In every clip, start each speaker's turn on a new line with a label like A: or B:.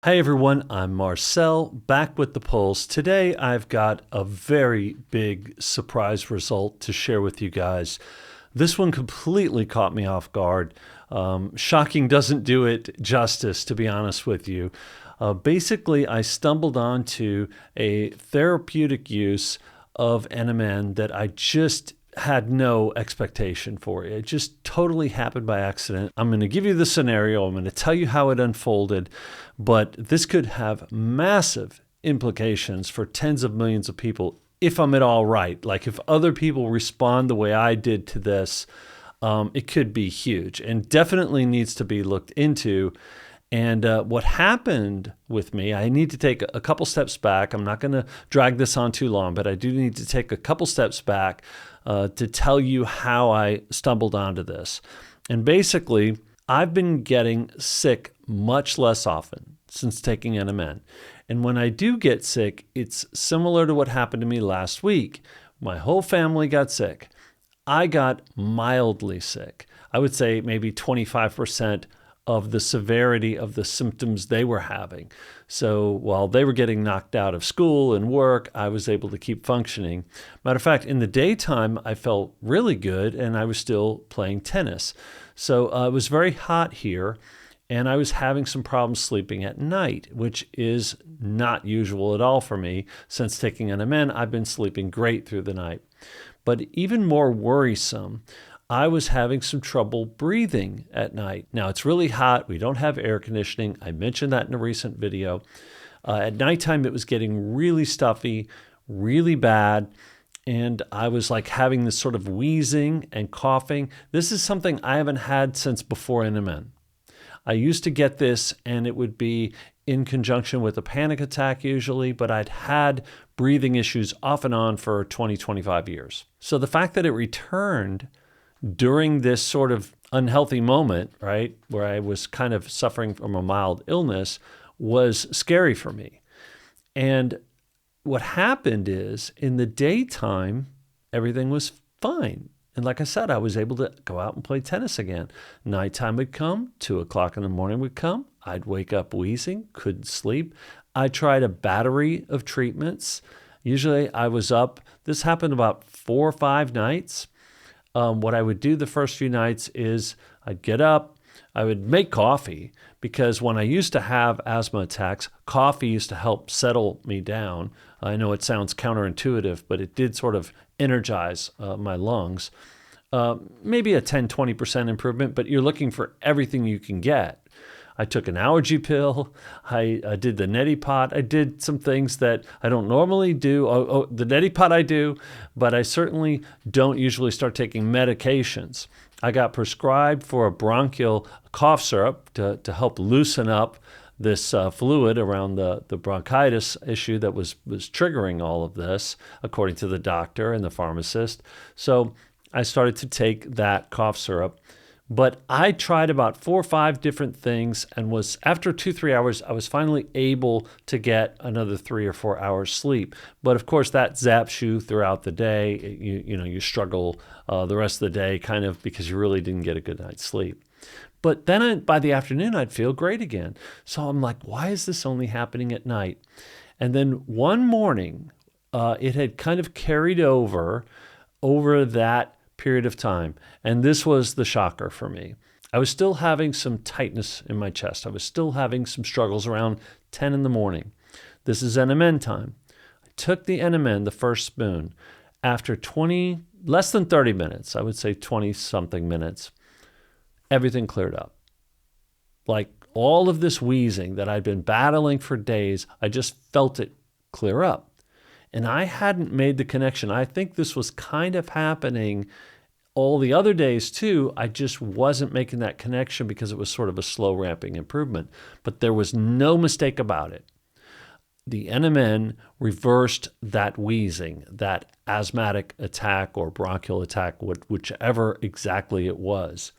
A: Hi everyone, I'm Marcel, back with the polls. Today I've got a very big surprise result to share with you guys. This one completely caught me off guard. Shocking doesn't do it justice, to be honest with you. Basically, I stumbled onto a therapeutic use of NMN that I just had no expectation for. It just totally happened by accident. I'm going to give you the scenario. I'm going to tell you how it unfolded, but this could have massive implications for tens of millions of people if I'm at all right. Like if other people respond the way I did to this, it could be huge and definitely needs to be looked into. And what happened with me, I need to take a couple steps back. I'm not going to drag this on too long, but I do need to take a couple steps back to tell you how I stumbled onto this. And basically, I've been getting sick much less often since taking NMN. And when I do get sick, it's similar to what happened to me last week. My whole family got sick. I got mildly sick. I would say maybe 25% of the severity of the symptoms they were having. So while they were getting knocked out of school and work, I was able to keep functioning. Matter of fact, in the daytime, I felt really good and I was still playing tennis. So it was very hot here and I was having some problems sleeping at night, which is not usual at all for me. Since taking NMN, I've been sleeping great through the night. But even more worrisome, I was having some trouble breathing at night. Now, it's really hot. We don't have air conditioning. I mentioned that in a recent video. At nighttime, it was getting really stuffy, really bad, and I was like having this sort of wheezing and coughing. This is something I haven't had since before NMN. I used to get this, and it would be in conjunction with a panic attack usually, but I'd had breathing issues off and on for 20, 25 years. So the fact that it returned during this sort of unhealthy moment, right, where I was kind of suffering from a mild illness was scary for me. And what happened is in the daytime, everything was fine. And like I said, I was able to go out and play tennis again. Nighttime would come, 2 o'clock in the morning would come. I'd wake up wheezing, couldn't sleep. I tried a battery of treatments. Usually I was up, this happened about 4 or 5 nights. What I would do the first few nights is I'd get up, I would make coffee because when I used to have asthma attacks, coffee used to help settle me down. I know it sounds counterintuitive, but it did sort of energize my lungs. Maybe a 10, 20% improvement, but you're looking for everything you can get. I took an allergy pill. I did the neti pot. I did some things that I don't normally do. The neti pot I do, but I certainly don't usually start taking medications. I got prescribed for a bronchial cough syrup to help loosen up this fluid around the bronchitis issue that was triggering all of this, according to the doctor and the pharmacist. So I started to take that cough syrup. But I tried about 4 or 5 different things and was, after 2-3 hours, I was finally able to get another 3 or 4 hours sleep. But of course, that zaps you throughout the day. You struggle the rest of the day kind of because you really didn't get a good night's sleep. But then by the afternoon, I'd feel great again. So I'm like, why is this only happening at night? And then one morning, it had kind of carried over that period of time. And this was the shocker for me. I was still having some tightness in my chest. I was still having some struggles around 10 in the morning. This is NMN time. I took the NMN, the first spoon, after less than 30 minutes, I would say 20 something minutes, everything cleared up. Like all of this wheezing that I'd been battling for days, I just felt it clear up. And I hadn't made the connection. I think this was kind of happening all the other days too. I just wasn't making that connection because it was sort of a slow ramping improvement. But there was no mistake about it. The NMN reversed that wheezing, that asthmatic attack or bronchial attack, whichever exactly it was.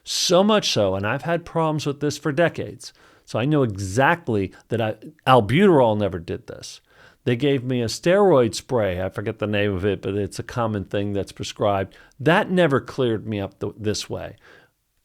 A: So much so, and I've had problems with this for decades. So I know exactly that albuterol never did this. They gave me a steroid spray. I forget the name of it, but it's a common thing that's prescribed. That never cleared me up this way.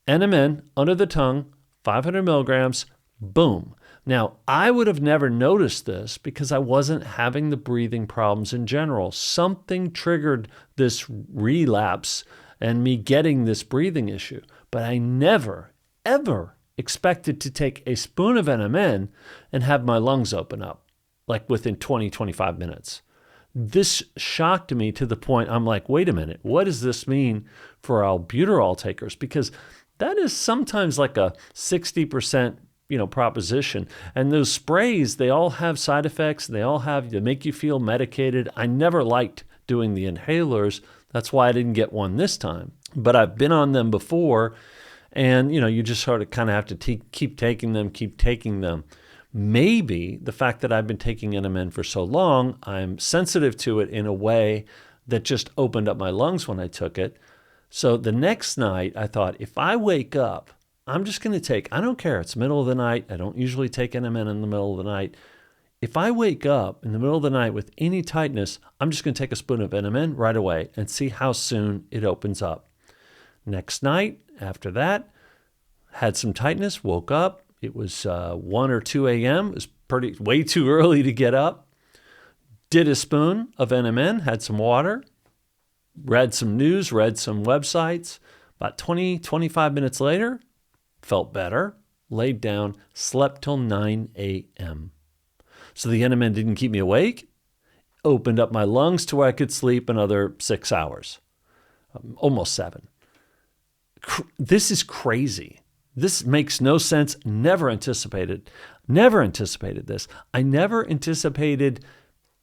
A: NMN, under the tongue, 500 milligrams, boom. Now, I would have never noticed this because I wasn't having the breathing problems in general. Something triggered this relapse and me getting this breathing issue. But I never, ever expected to take a spoon of NMN and have my lungs open up, like within 20, 25 minutes. This shocked me to the point I'm like, wait a minute, what does this mean for albuterol takers? Because that is sometimes like a 60% proposition. And those sprays, they all have side effects. They make you feel medicated. I never liked doing the inhalers. That's why I didn't get one this time. But I've been on them before, and you just sort of kind of have to keep taking them. Maybe the fact that I've been taking NMN for so long, I'm sensitive to it in a way that just opened up my lungs when I took it. So the next night, I thought, if I wake up, I'm just going to take, I don't care, it's middle of the night. I don't usually take NMN in the middle of the night. If I wake up in the middle of the night with any tightness, I'm just going to take a spoon of NMN right away and see how soon it opens up. Next night, after that, had some tightness, woke up. It was 1 or 2 a.m. It was way too early to get up. Did a spoon of NMN, had some water, read some news, read some websites. About 20, 25 minutes later, felt better, laid down, slept till 9 a.m. So the NMN didn't keep me awake, opened up my lungs to where I could sleep another 6 hours, almost 7. This is crazy. This makes no sense. Never anticipated this. I never anticipated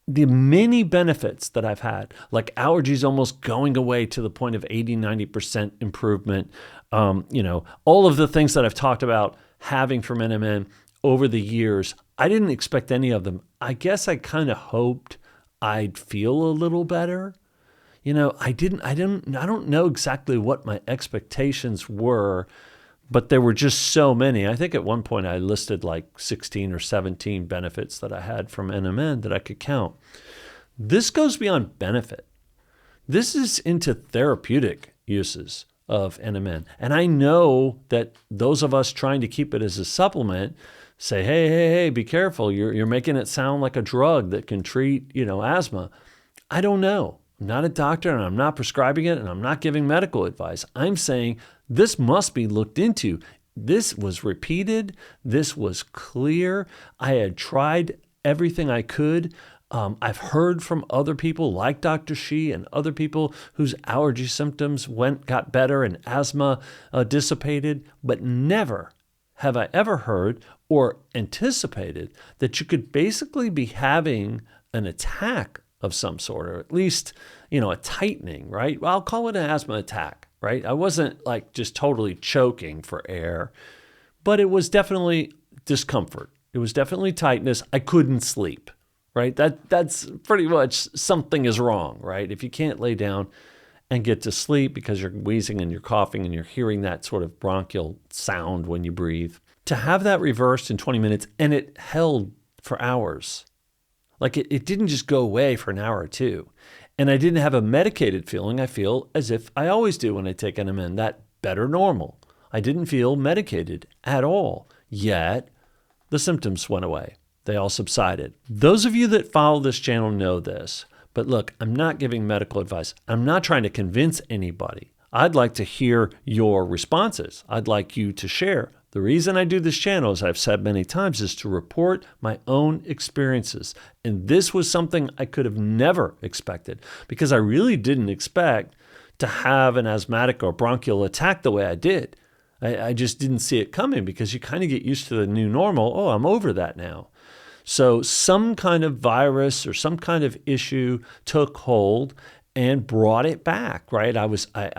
A: the many benefits that I've had, like allergies almost going away to the point of 80, 90% improvement. All of the things that I've talked about having from NMN over the years, I didn't expect any of them. I guess I kind of hoped I'd feel a little better. I don't know exactly what my expectations were, but there were just so many. I think at one point I listed like 16 or 17 benefits that I had from NMN that I could count. This goes beyond benefit. This is into therapeutic uses of NMN. And I know that those of us trying to keep it as a supplement say, hey, be careful. You're making it sound like a drug that can treat, asthma. I don't know. I'm not a doctor, and I'm not prescribing it, and I'm not giving medical advice. I'm saying this must be looked into. This was repeated. This was clear. I had tried everything I could. I've heard from other people like Dr. Shi and other people whose allergy symptoms got better and asthma dissipated, but never have I ever heard or anticipated that you could basically be having an attack of some sort, or at least, a tightening, right? Well, I'll call it an asthma attack, right? I wasn't like just totally choking for air, but it was definitely discomfort. It was definitely tightness. I couldn't sleep, right? That's pretty much something is wrong, right? If you can't lay down and get to sleep because you're wheezing and you're coughing and you're hearing that sort of bronchial sound when you breathe, to have that reversed in 20 minutes and it held for hours. Like it didn't just go away for an hour or two. And I didn't have a medicated feeling. I feel as if I always do when I take NMN, that better normal. I didn't feel medicated at all. Yet the symptoms went away. They all subsided. Those of you that follow this channel know this. But look, I'm not giving medical advice. I'm not trying to convince anybody. I'd like to hear your responses. I'd like you to share. The reason I do this channel, as I've said many times, is to report my own experiences. And this was something I could have never expected because I really didn't expect to have an asthmatic or bronchial attack the way I did. I just didn't see it coming because you kind of get used to the new normal. Oh, I'm over that now. So some kind of virus or some kind of issue took hold and brought it back, right? I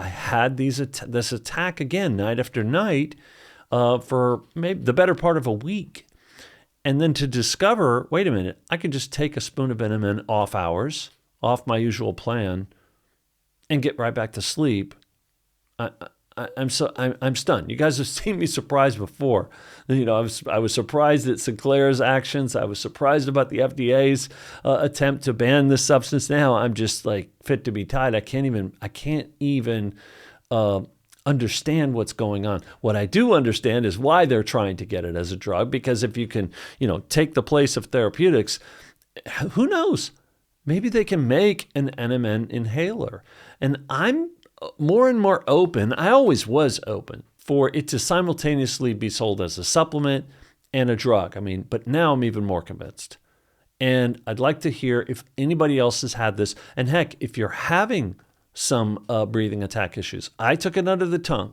A: had this attack again, night after night, for maybe the better part of a week. And then to discover, wait a minute, I can just take a spoon of NMN off hours, off my usual plan, and get right back to sleep. I'm stunned. You guys have seen me surprised before. I was surprised at Sinclair's actions. I was surprised about the FDA's attempt to ban this substance. Now I'm just like fit to be tied. I can't even understand what's going on. What I do understand is why they're trying to get it as a drug, because if you can, take the place of therapeutics, who knows? Maybe they can make an NMN inhaler. And I'm more and more open. I always was open for it to simultaneously be sold as a supplement and a drug. But now I'm even more convinced. And I'd like to hear if anybody else has had this. And heck, if you're having some breathing attack issues, I took it under the tongue.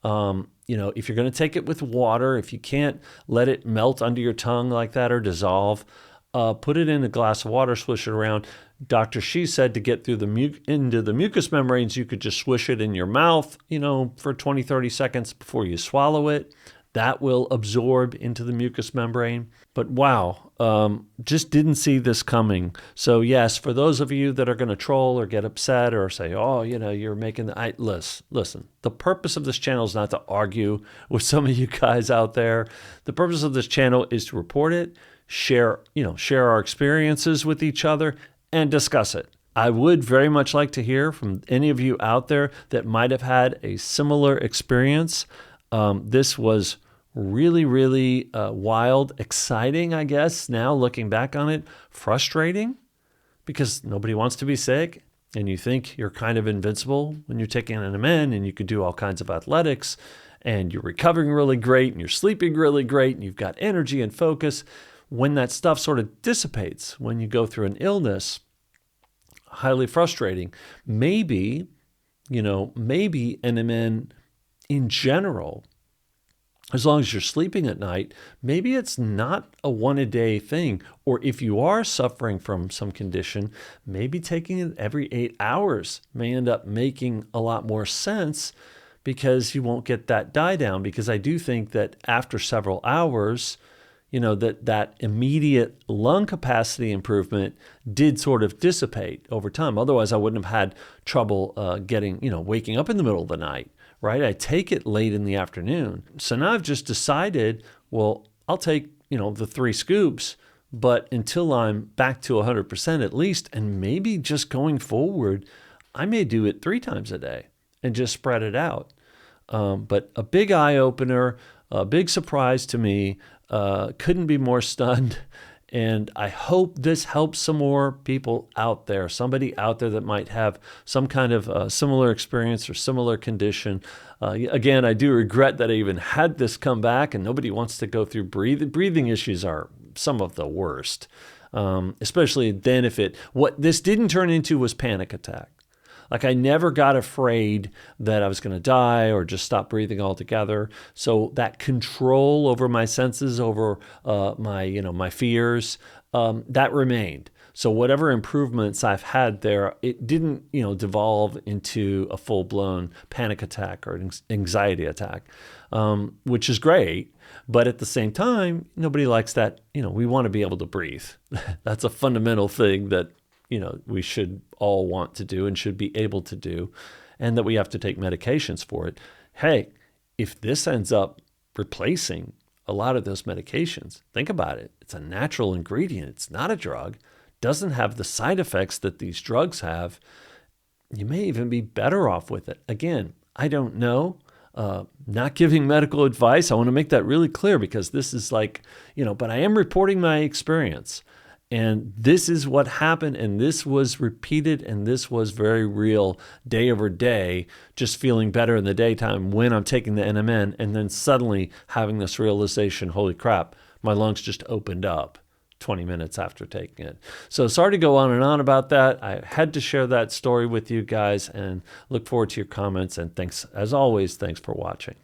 A: If you're going to take it with water, if you can't let it melt under your tongue like that or dissolve, put it in a glass of water, swish it around. Dr. She said to get through into the mucous membranes, you could just swish it in your mouth, for 20, 30 seconds before you swallow it. That will absorb into the mucous membrane. But wow, just didn't see this coming. So yes, for those of you that are going to troll or get upset or say, oh, you're making listen, the purpose of this channel is not to argue with some of you guys out there. The purpose of this channel is to report it, share our experiences with each other, and discuss it. I would very much like to hear from any of you out there that might have had a similar experience. This was really, really wild, exciting, I guess, now looking back on it, frustrating because nobody wants to be sick and you think you're kind of invincible when you're taking an NMN and you could do all kinds of athletics and you're recovering really great and you're sleeping really great and you've got energy and focus. When that stuff sort of dissipates, when you go through an illness, highly frustrating. Maybe NMN in general, as long as you're sleeping at night, maybe it's not a one-a-day thing. Or if you are suffering from some condition, maybe taking it every 8 hours may end up making a lot more sense because you won't get that die down. Because I do think that after several hours, that immediate lung capacity improvement did sort of dissipate over time. Otherwise, I wouldn't have had trouble waking up in the middle of the night, right? I take it late in the afternoon. So now I've just decided, well, I'll take, the 3 scoops, but until I'm back to 100% at least, and maybe just going forward, I may do it 3 times a day and just spread it out. But a big eye-opener, a big surprise to me. Couldn't be more stunned. And I hope this helps some more people out there, somebody out there that might have some kind of similar experience or similar condition. Again, I do regret that I even had this come back, and nobody wants to go through breathing issues are some of the worst, especially then what this didn't turn into was panic attack. Like I never got afraid that I was going to die or just stop breathing altogether. So that control over my senses, over my fears, that remained. So whatever improvements I've had there, it didn't devolve into a full-blown panic attack or anxiety attack, which is great. But at the same time, nobody likes that. We want to be able to breathe. That's a fundamental thing that we should all want to do and should be able to do, and that we have to take medications for it. Hey, if this ends up replacing a lot of those medications, think about it. It's a natural ingredient. It's not a drug. Doesn't have the side effects that these drugs have. You may even be better off with it. Again, I don't know. Not giving medical advice. I want to make that really clear because this is but I am reporting my experience. And this is what happened, and this was repeated, and this was very real day over day, just feeling better in the daytime when I'm taking the NMN, and then suddenly having this realization, holy crap, my lungs just opened up 20 minutes after taking it. So sorry to go on and on about that. I had to share that story with you guys, and look forward to your comments, and thanks, as always, thanks for watching.